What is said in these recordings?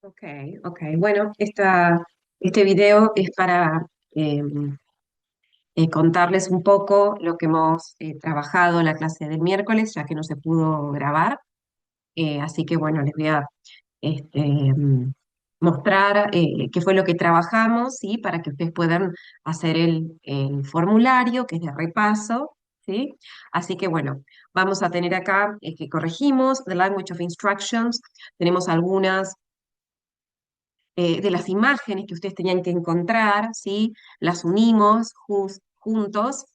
Ok, ok. Bueno, este video es para contarles un poco lo que hemos trabajado en la clase del miércoles, ya que no se pudo grabar. Así que bueno, les voy a mostrar qué fue lo que trabajamos, ¿sí? Para que ustedes puedan hacer el formulario, que es de repaso, ¿sí? Así que bueno, vamos a tener acá que corregimos, the language of instructions. Tenemos algunas de las imágenes que ustedes tenían que encontrar, ¿sí? Las unimos juntos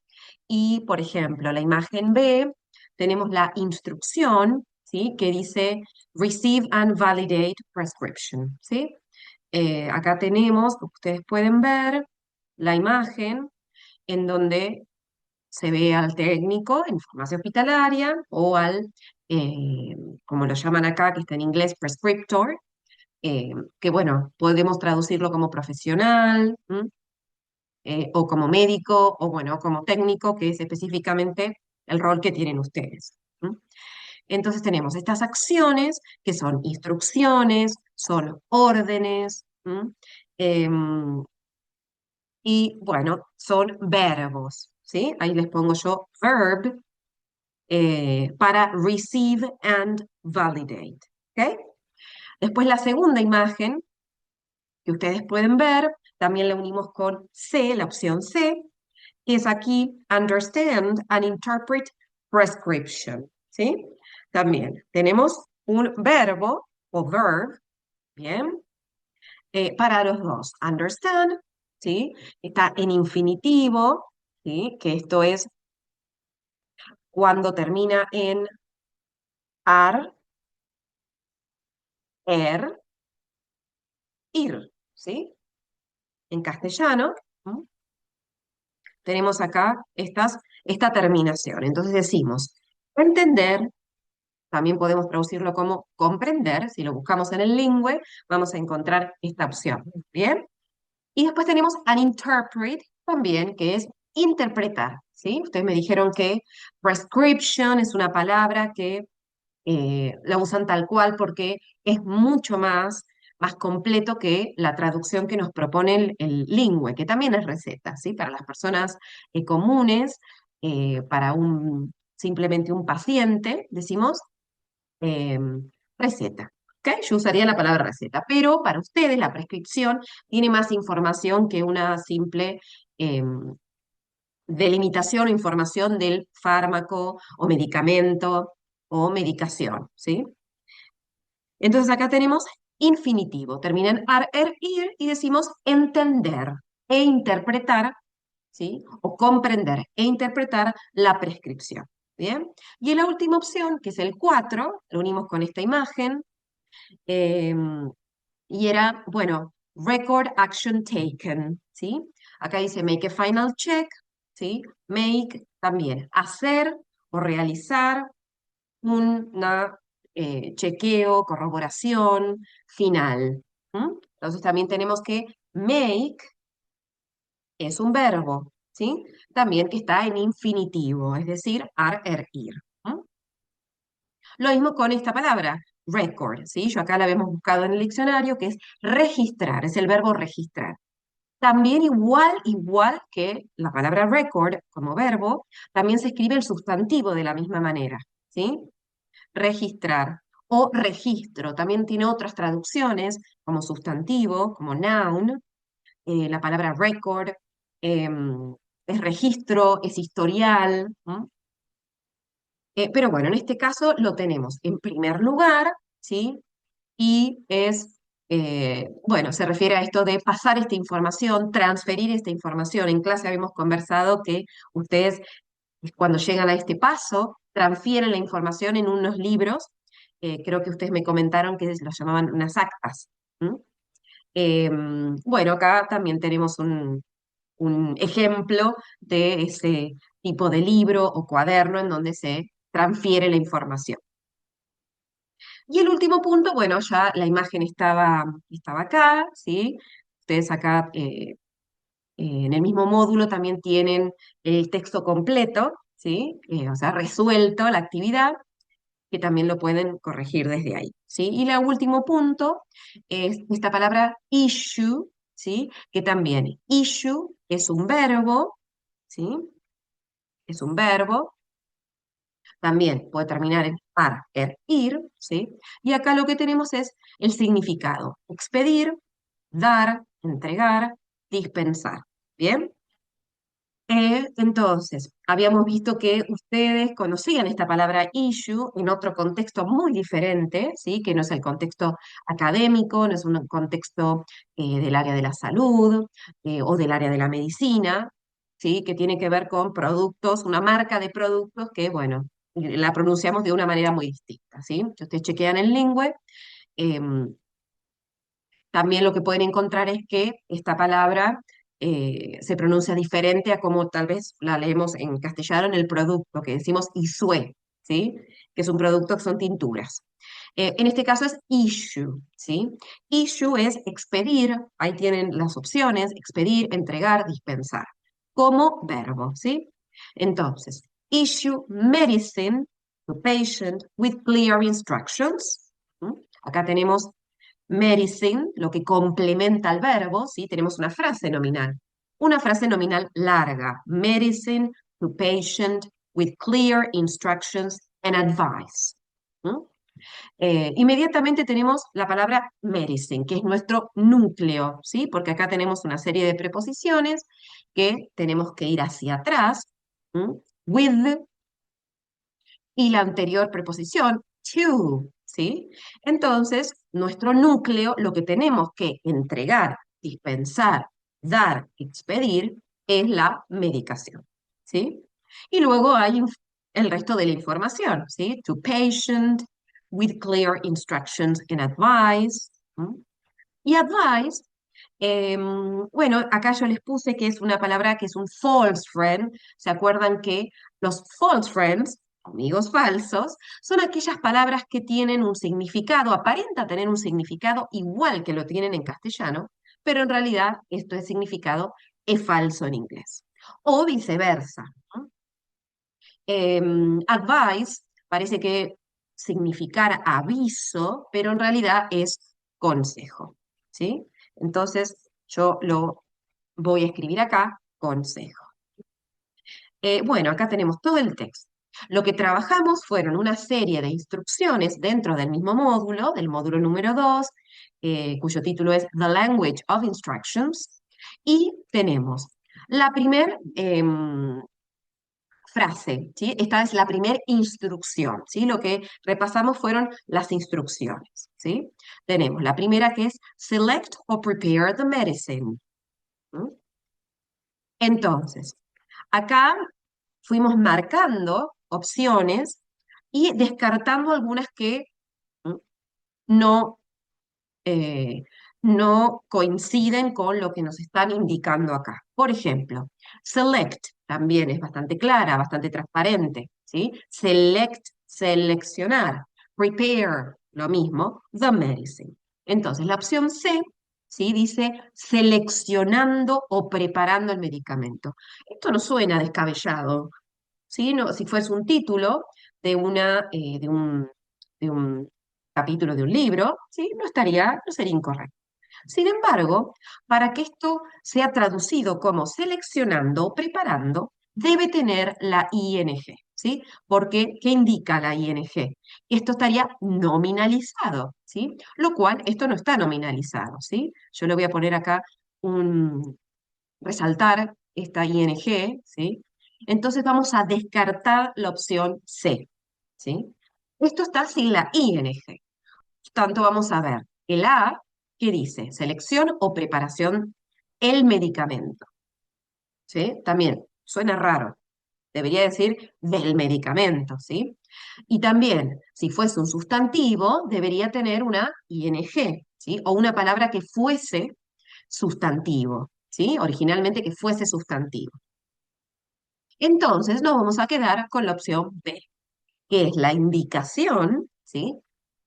y, por ejemplo, la imagen B, tenemos la instrucción, ¿sí? Que dice Receive and Validate Prescription, ¿sí? Acá tenemos, ustedes pueden ver la imagen en donde se ve al técnico en farmacia hospitalaria o eh, como lo llaman acá, que está en inglés, prescriptor, eh, que bueno, podemos traducirlo como profesional, ¿m? O como médico, o bueno, como técnico, que es específicamente el rol que tienen ustedes. ¿M? Entonces tenemos estas acciones que son instrucciones, son órdenes, ¿m? Em, y bueno, son verbos, ¿sí? Ahí les pongo yo verb para receive and validate, ¿ok? Después la segunda imagen que ustedes pueden ver, también la unimos con C, la opción C, que es aquí understand and interpret prescription, ¿sí? También tenemos un verbo o verb, ¿bien? Para los dos, understand, ¿sí? Está en infinitivo, ¿sí? Que esto es cuando termina en ar, er, ir, ¿sí? En castellano, ¿m? Tenemos acá esta terminación. Entonces decimos, entender, también podemos traducirlo como comprender, si lo buscamos en el lingüe, vamos a encontrar esta opción, ¿bien? Y después tenemos an interpret también, que es interpretar, ¿sí? Ustedes me dijeron que prescription es una palabra que la usan tal cual porque es mucho más completo que la traducción que nos propone el lingüe, que también es receta, ¿sí? Para las personas comunes, para simplemente un paciente, decimos eh, receta. ¿Ok? Yo usaría la palabra receta, pero para ustedes la prescripción tiene más información que una simple delimitación o información del fármaco o medicamento o medicación, ¿sí? Entonces acá tenemos infinitivo, termina en ar, er, ir y decimos entender e interpretar, ¿sí? O comprender e interpretar la prescripción. ¿Bien? Y en la última opción, que es el 4, lo unimos con esta imagen, eh, y era, bueno, record action taken, ¿sí? Acá dice make a final check, ¿sí? Make también, hacer o realizar una chequeo, corroboración final. ¿M? Entonces también tenemos que make es un verbo, ¿sí? También que está en infinitivo, es decir, ar, er, ir. ¿M? Lo mismo con esta palabra, record, ¿sí? Yo acá la habíamos buscado en el diccionario, que es registrar, es el verbo registrar. También igual que la palabra record como verbo, también se escribe el sustantivo de la misma manera, ¿sí? Registrar o registro. También tiene otras traducciones como sustantivo, como noun, la palabra record, es registro, es historial. ¿M? Pero bueno, en este caso lo tenemos en primer lugar, ¿sí? Y bueno, se refiere a esto de pasar esta información, transferir esta información. En clase habíamos conversado que ustedes, cuando llegan a este paso, transfieren la información en unos libros, creo que ustedes me comentaron que los llamaban unas actas. ¿M? Bueno, acá también tenemos un ejemplo de ese tipo de libro o cuaderno en donde se transfiere la información. Y el último punto, bueno, ya la imagen estaba acá, ¿sí? Ustedes acá en el mismo módulo también tienen el texto completo, ¿sí? O sea, resuelto la actividad, que también lo pueden corregir desde ahí. ¿sí? Y el último punto es esta palabra issue, ¿sí? Que también issue es un verbo, ¿sí? Es un verbo, también puede terminar en ar, ir, ¿sí? Y acá lo que tenemos es el significado, expedir, dar, entregar, dispensar, ¿bien? Entonces, habíamos visto que ustedes conocían esta palabra issue en otro contexto muy diferente, ¿sí? Que no es el contexto académico, no es un contexto del área de la salud o del área de la medicina, ¿sí? Que tiene que ver con productos, una marca de productos que, bueno, la pronunciamos de una manera muy distinta, ¿sí? Si ustedes chequean en Lingüe, em, también lo que pueden encontrar es que esta palabra se pronuncia diferente a como tal vez la leemos en castellano en el producto, que decimos isue, ¿sí? Que es un producto que son tinturas. En este caso es issue, ¿sí? Issue es expedir, ahí tienen las opciones, expedir, entregar, dispensar, como verbo, ¿sí? Entonces, issue medicine to patient with clear instructions. ¿Mm? Acá tenemos medicine, lo que complementa al verbo, ¿sí? Tenemos una frase nominal. Una frase nominal larga. Medicine to patient with clear instructions and advice. ¿Mm? Inmediatamente tenemos la palabra medicine, que es nuestro núcleo, ¿sí? Porque acá tenemos una serie de preposiciones que tenemos que ir hacia atrás. ¿Mm? With y la anterior preposición, to, ¿sí? Entonces, nuestro núcleo, lo que tenemos que entregar, dispensar, dar, expedir, es la medicación, ¿sí? Y luego hay el resto de la información, ¿sí? To patient, with clear instructions and advice. ¿M? Y advice, bueno, acá yo les puse que es una palabra que es un false friend. ¿Se acuerdan que los false friends, amigos falsos, son aquellas palabras que tienen un significado, aparenta tener un significado igual que lo tienen en castellano, pero en realidad esto de significado es falso en inglés? O viceversa, ¿no? Advice parece que significar aviso, pero en realidad es consejo, ¿sí? Entonces yo lo voy a escribir acá, consejo. Bueno, acá tenemos todo el texto. Lo que trabajamos fueron una serie de instrucciones dentro del mismo módulo, del módulo número 2, cuyo título es The Language of Instructions, y tenemos la primera frase, ¿sí? Esta es la primera instrucción, ¿sí? Lo que repasamos fueron las instrucciones, ¿sí? Tenemos la primera que es select or prepare the medicine. ¿Mm? Entonces, acá fuimos marcando opciones y descartando algunas que ¿mm? no, eh, no coinciden con lo que nos están indicando acá. Por ejemplo, select también es bastante clara, bastante transparente, ¿sí? Select, seleccionar. Prepare, lo mismo, the medicine. Entonces, la opción C, ¿sí? Dice seleccionando o preparando el medicamento. Esto no suena descabellado, ¿sí? No, si fuese un título de, de un capítulo de un libro, ¿sí? No sería incorrecto. Sin embargo, para que esto sea traducido como seleccionando o preparando, debe tener la ing, ¿sí? Porque, ¿qué indica la ing? Esto estaría nominalizado, ¿sí? Lo cual, esto no está nominalizado, ¿sí? Yo le voy a poner acá un, resaltar esta ing, ¿sí? Entonces vamos a descartar la opción C, ¿sí? Esto está sin la ing. Tanto vamos a ver el A, que dice selección o preparación el medicamento, ¿sí? También suena raro, debería decir del medicamento, ¿sí? Y también, si fuese un sustantivo, debería tener una ing, ¿sí? O una palabra que fuese sustantivo, ¿sí? Originalmente que fuese sustantivo. Entonces nos vamos a quedar con la opción B, que es la indicación, ¿sí?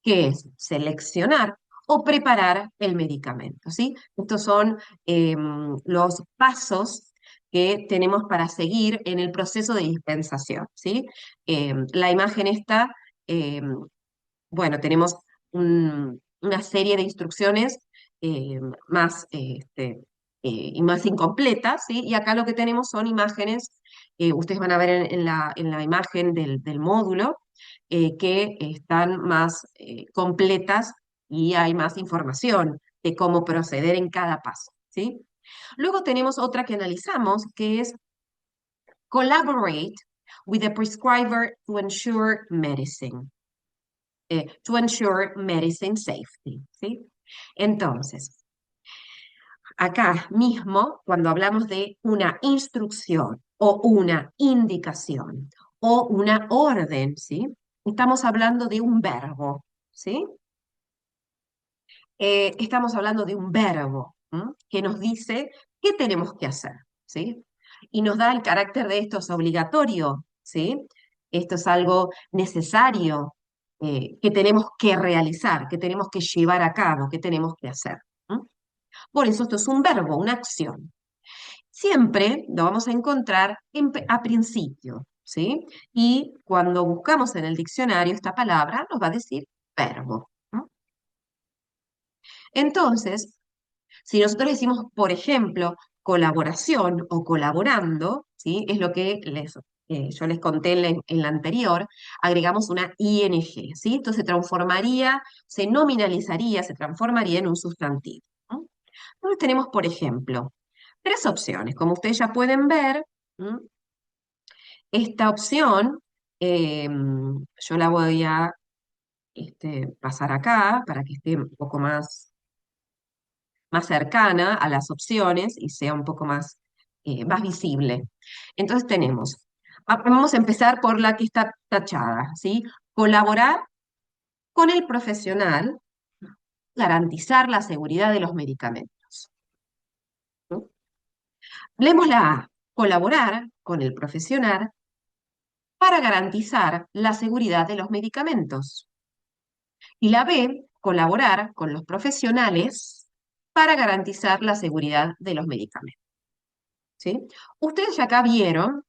Que es seleccionar o preparar el medicamento, ¿sí? Estos son los pasos que tenemos para seguir en el proceso de dispensación, ¿sí? La imagen está, bueno, tenemos una serie de instrucciones eh, más, y más incompletas, ¿sí? Y acá lo que tenemos son imágenes, ustedes van a ver en la imagen del módulo, que están más completas y hay más información de cómo proceder en cada paso, ¿sí? Luego tenemos otra que analizamos, que es collaborate with the prescriber to ensure medicine safety, ¿sí? Entonces, acá mismo, cuando hablamos de una instrucción o una indicación o una orden, ¿sí? Estamos hablando de un verbo, ¿sí? Estamos hablando de un verbo, ¿m? Que nos dice qué tenemos que hacer, ¿sí? Y nos da el carácter de esto es obligatorio, ¿sí? Esto es algo necesario, que tenemos que realizar, que tenemos que llevar a cabo, que tenemos que hacer. ¿M? Por eso esto es un verbo, una acción. Siempre lo vamos a encontrar a principio, ¿sí? Y cuando buscamos en el diccionario esta palabra, nos va a decir verbo. ¿M? Entonces, si nosotros decimos, por ejemplo, colaboración o colaborando, ¿sí? Es lo que yo les conté en la anterior, agregamos una ing, ¿sí? Entonces se transformaría, se nominalizaría, se transformaría en un sustantivo, ¿no? Entonces tenemos, por ejemplo, tres opciones. Como ustedes ya pueden ver, ¿m? Esta opción, yo la voy a pasar acá para que esté un poco más cercana a las opciones y sea un poco más visible. Entonces tenemos, vamos a empezar por la que está tachada, ¿sí? Colaborar con el profesional, garantizar la seguridad de los medicamentos, ¿no? Leemos la A, colaborar con el profesional para garantizar la seguridad de los medicamentos. Y la B, colaborar con los profesionales para garantizar la seguridad de los medicamentos, ¿sí? Ustedes ya acá vieron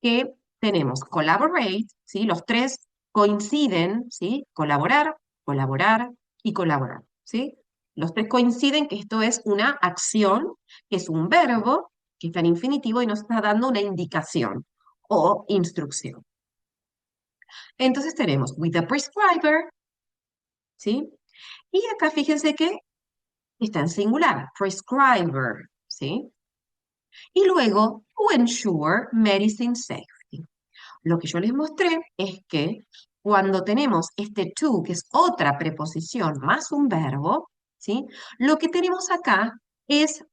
que tenemos collaborate, ¿sí? Los tres coinciden, ¿sí? Colaborar, colaborar y colaborar, ¿sí? Los tres coinciden que esto es una acción, que es un verbo, que está en infinitivo y nos está dando una indicación o instrucción. Entonces tenemos with the prescriber, ¿sí? Y acá fíjense que está en singular, prescriber, ¿sí? Y luego to ensure medicine safety. Lo que yo les mostré es que cuando tenemos este to, que es otra preposición más un verbo, ¿sí? Lo que tenemos acá es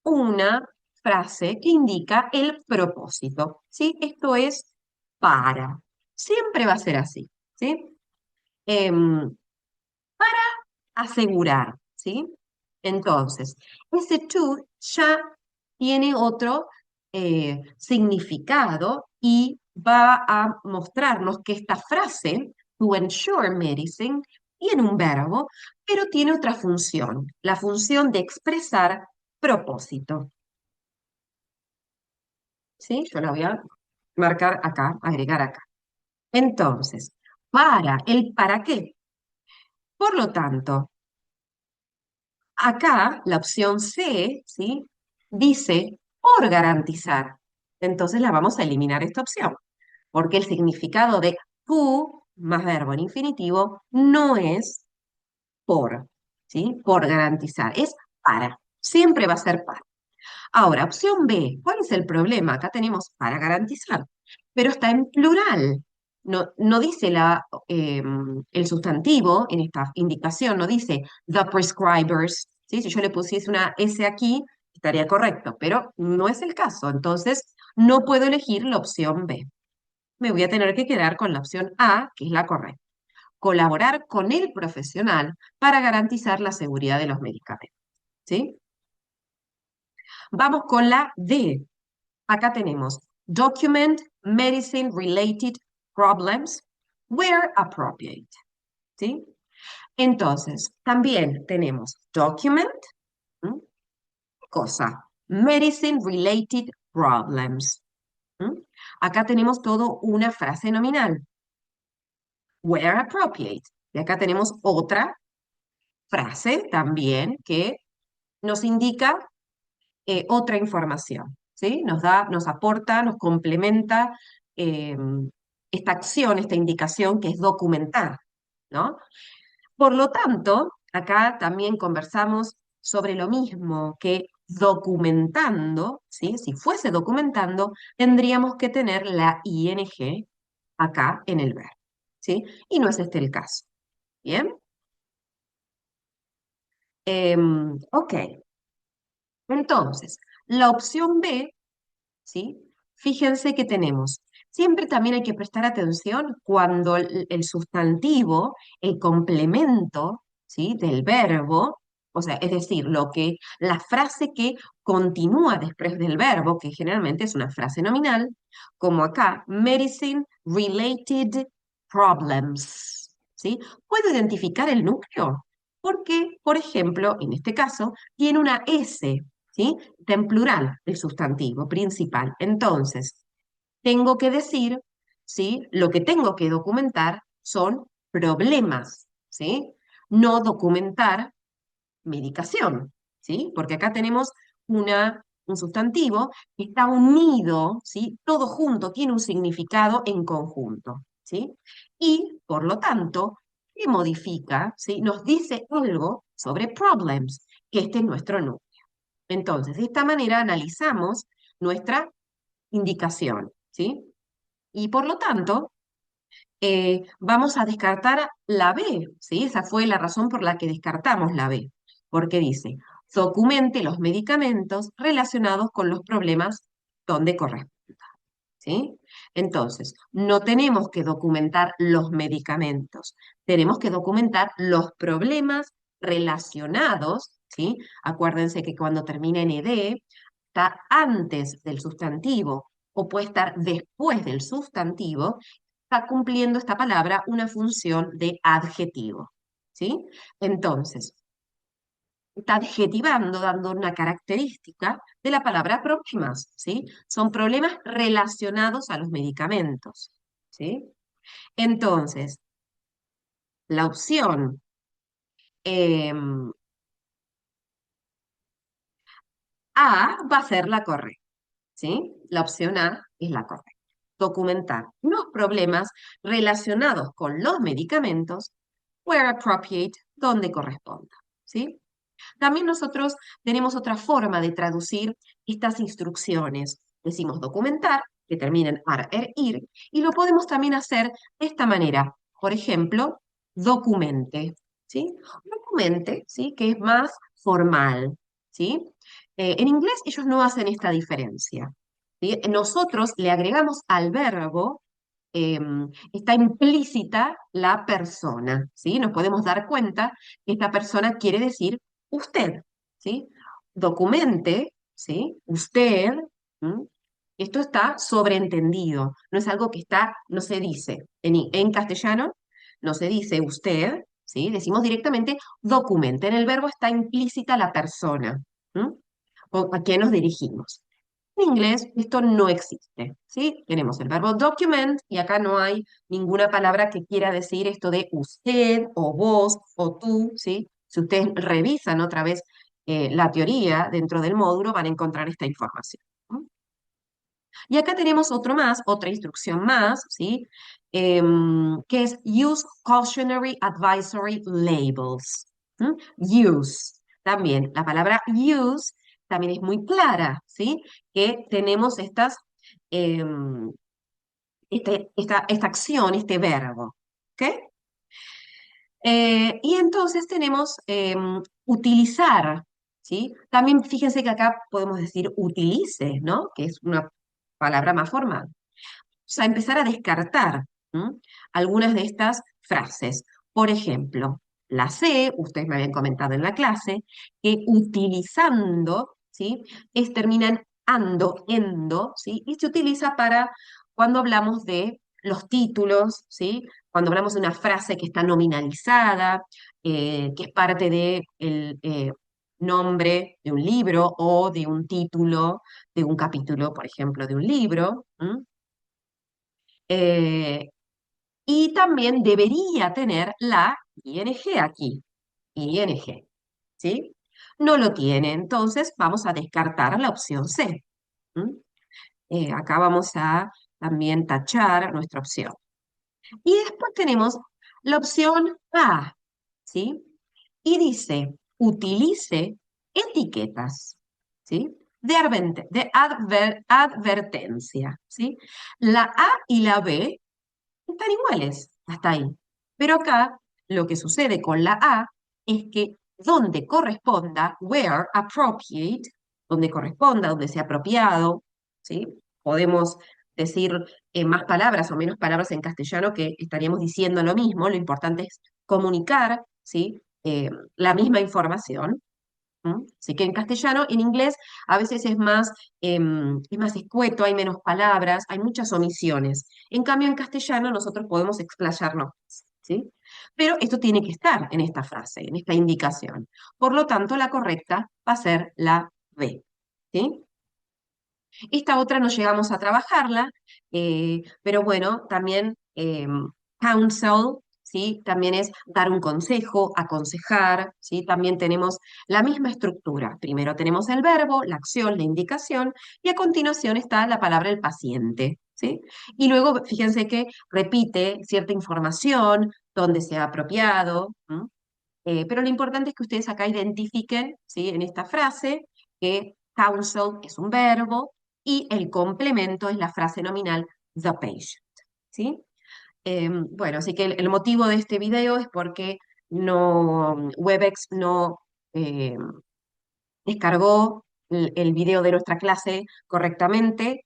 una frase que indica el propósito, ¿sí? Esto es para. Siempre va a ser así, ¿sí? Em, asegurar, ¿sí? Entonces, ese to ya tiene otro significado y va a mostrarnos que esta frase, to ensure medicine, tiene un verbo, pero tiene otra función, la función de expresar propósito, ¿sí? Yo la voy a marcar acá, agregar acá. Entonces, ¿para qué? Por lo tanto, acá, la opción C, ¿sí? Dice por garantizar. Entonces la vamos a eliminar esta opción, porque el significado de to más verbo en infinitivo no es por, ¿sí? Por garantizar, es para. Siempre va a ser para. Ahora, opción B, ¿cuál es el problema? Acá tenemos para garantizar, pero está en plural. No dice el sustantivo en esta indicación, no dice the prescribers, ¿sí? Si yo le pusiese una S aquí, estaría correcto, pero no es el caso. Entonces, no puedo elegir la opción B. Me voy a tener que quedar con la opción A, que es la correcta. Colaborar con el profesional para garantizar la seguridad de los medicamentos, ¿sí? Vamos con la D. Acá tenemos document medicine related problems where appropriate, ¿sí? Entonces, también tenemos document, ¿m? Cosa, medicine related problems. ¿M? Acá tenemos todo una frase nominal, where appropriate. Y acá tenemos otra frase también que nos indica otra información, ¿sí? Nos da, nos aporta, nos complementa eh, esta acción, esta indicación que es documentar, ¿no? Por lo tanto, acá también conversamos sobre lo mismo que documentando, ¿sí? Si fuese documentando, tendríamos que tener la ing acá en el verbo, ¿sí? Y no es este el caso. ¿Bien? Ok, entonces, la opción B, ¿sí? Fíjense que tenemos. Siempre también hay que prestar atención cuando el sustantivo, el complemento, ¿sí? Del verbo, o sea, es decir, la frase que continúa después del verbo, que generalmente es una frase nominal, como acá, medicine related problems, ¿sí? ¿Puedo identificar el núcleo? Porque, por ejemplo, en este caso, tiene una S, ¿sí? Está en plural el sustantivo principal. Entonces, tengo que decir, ¿sí? Lo que tengo que documentar son problemas, ¿sí? No documentar medicación, ¿sí? Porque acá tenemos un sustantivo que está unido, ¿sí? Todo junto, tiene un significado en conjunto, ¿sí? Y, por lo tanto, ¿qué modifica? ¿Sí? Nos dice algo sobre problems, que este es nuestro núcleo. Entonces, de esta manera analizamos nuestra indicación, ¿sí? Y por lo tanto, vamos a descartar la B, ¿sí? Esa fue la razón por la que descartamos la B, porque dice, documente los medicamentos relacionados con los problemas donde corresponde, ¿sí? Entonces, no tenemos que documentar los medicamentos, tenemos que documentar los problemas relacionados, ¿sí? Acuérdense que cuando termina en ed, está antes del sustantivo o puede estar después del sustantivo, está cumpliendo esta palabra una función de adjetivo, ¿sí? Entonces, está adjetivando, dando una característica de la palabra problemas, ¿sí? Son problemas relacionados a los medicamentos, ¿sí? Entonces, la opción A va a ser la correcta, ¿sí? La opción A es la correcta. Documentar los problemas relacionados con los medicamentos where appropriate, donde corresponda, ¿sí? También nosotros tenemos otra forma de traducir estas instrucciones. Decimos documentar, que termina en ar, er, ir, y lo podemos también hacer de esta manera. Por ejemplo, documente, ¿sí? Documente, ¿sí? Que es más formal, ¿sí? En inglés ellos no hacen esta diferencia, ¿sí? Nosotros le agregamos al verbo está implícita la persona, ¿sí? Nos podemos dar cuenta que esta persona quiere decir usted, ¿sí? Documente, ¿sí? Usted, ¿m? Esto está sobreentendido, no es algo que está, no se dice. En castellano no se dice usted, ¿sí? Decimos directamente documente. En el verbo está implícita la persona, ¿m? O a quién nos dirigimos. En inglés esto no existe, ¿sí? Tenemos el verbo document y acá no hay ninguna palabra que quiera decir esto de usted o vos o tú, ¿sí? Si ustedes revisan otra vez la teoría dentro del módulo van a encontrar esta información, ¿no? Y acá tenemos otro más, otra instrucción más, ¿sí? Que es use cautionary advisory labels. ¿M? Use. También la palabra use también es muy clara, ¿sí? Que tenemos em, esta acción, este verbo. ¿Ok? Y entonces tenemos utilizar, ¿sí? También fíjense que acá podemos decir utilice, ¿no? Que es una palabra más formal. Vamos a empezar a descartar, ¿m? Algunas de estas frases. Por ejemplo, la C, ustedes me habían comentado en la clase, que utilizando, ¿sí? Termina en ando, endo, ¿sí? Y se utiliza para cuando hablamos de los títulos, ¿sí? Cuando hablamos de una frase que está nominalizada, que es parte del nombre de un libro o de un título de un capítulo, por ejemplo, de un libro. ¿M? Eh, Y también debería tener la ing aquí, ing, ¿sí? No lo tiene, entonces vamos a descartar la opción C. ¿M? Acá vamos a también tachar nuestra opción. Y después tenemos la opción A, ¿sí? Y dice, utilice etiquetas, ¿sí? De advertencia, ¿sí? La A y la B están iguales, hasta ahí. Pero acá lo que sucede con la A es que donde corresponda, where appropriate, donde corresponda, donde sea apropiado, ¿sí? Podemos decir más palabras o menos palabras en castellano que estaríamos diciendo lo mismo, lo importante es comunicar, ¿sí? La misma información. ¿M? Así que en castellano, en inglés a veces es más escueto, hay menos palabras, hay muchas omisiones. En cambio, en castellano nosotros podemos explayarnos más, ¿sí? Pero esto tiene que estar en esta frase, en esta indicación. Por lo tanto, la correcta va a ser la B, ¿sí? Esta otra no llegamos a trabajarla, pero bueno, también counsel, ¿sí? También es dar un consejo, aconsejar, ¿sí? También tenemos la misma estructura. Primero tenemos el verbo, la acción, la indicación, y a continuación está la palabra el paciente, ¿sí? Y luego fíjense que repite cierta información donde sea apropiado, ¿m? Pero lo importante es que ustedes acá identifiquen, ¿sí? En esta frase que counsel es un verbo y el complemento es la frase nominal the patient, ¿sí? Bueno, así que el motivo de este video es porque Webex no eh, descargó el video de nuestra clase correctamente,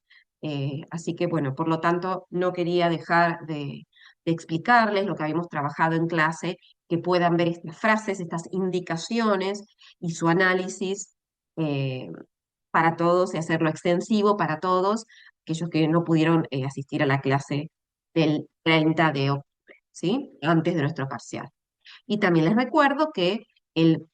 así que bueno, por lo tanto no quería dejar de explicarles lo que habíamos trabajado en clase, que puedan ver estas frases, estas indicaciones y su análisis eh, para todos y hacerlo extensivo para todos, aquellos que no pudieron asistir a la clase del 30 de octubre, ¿sí? Antes de nuestro parcial. Y también les recuerdo que el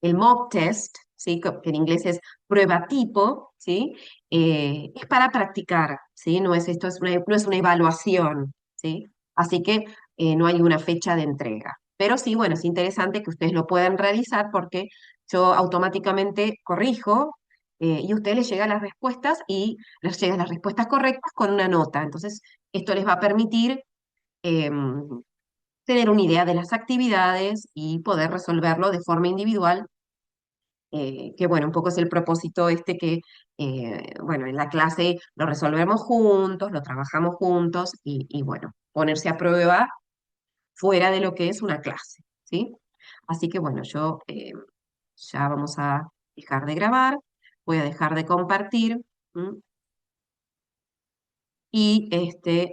mock test, ¿sí? Que en inglés es prueba tipo, ¿sí? Es para practicar, ¿sí? No es una evaluación, ¿sí? Así que no hay una fecha de entrega. Pero sí, bueno, es interesante que ustedes lo puedan realizar porque yo automáticamente corrijo y a ustedes les llegan las respuestas y les llegan las respuestas correctas con una nota. Entonces, esto les va a permitir tener una idea de las actividades y poder resolverlo de forma individual que bueno, un poco es el propósito este que, bueno, en la clase lo resolvemos juntos, lo trabajamos juntos y bueno, ponerse a prueba fuera de lo que es una clase, ¿sí? Así que bueno, yo ya vamos a dejar de grabar, voy a dejar de compartir. ¿M? Y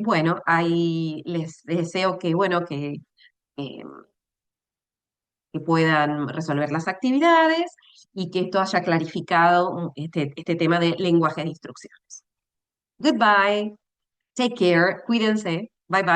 bueno, ahí les deseo que, bueno, eh, que puedan resolver las actividades y que esto haya clarificado este tema de lenguaje de instrucciones. Goodbye, take care, cuídense, bye bye.